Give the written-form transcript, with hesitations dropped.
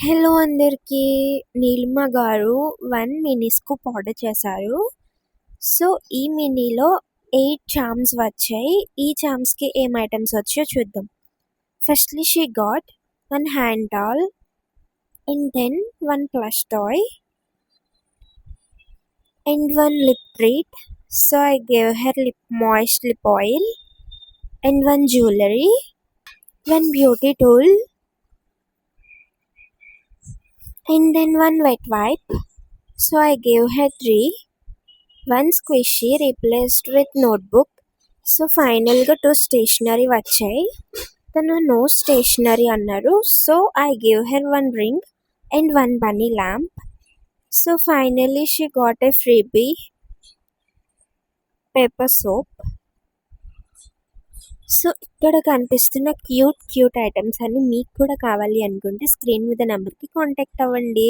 Hello అందరికీ. నీలిమ గారు 1 mini scoop order చేశారు. సో ఈ మినీలో 8 చామ్స్ వచ్చాయి. ఈ చామ్స్కి ఏం ఐటమ్స్ వచ్చాయో చూద్దాం. Firstly she got 1 hand towel and then 1 plush toy and 1 lip treat. So I gave her moist lip oil and 1 jewelry, 1 beauty tool and then 1 wet wipe. So I gave her 3. 1 squishy replaced with notebook. So ఫైనల్గా 2 stationery వచ్చాయి. తను no stationery అన్నారు. So I give her 1 ring and 1 bunny lamp. So finally she got a freebie paper soap. So ఇక్కడ కనిపిస్తున్న cute items అన్ని మీకు కూడా కావాలి అనుకుంటే స్క్రీన్ మీద నెంబర్కి కాంటాక్ట్ అవ్వండి.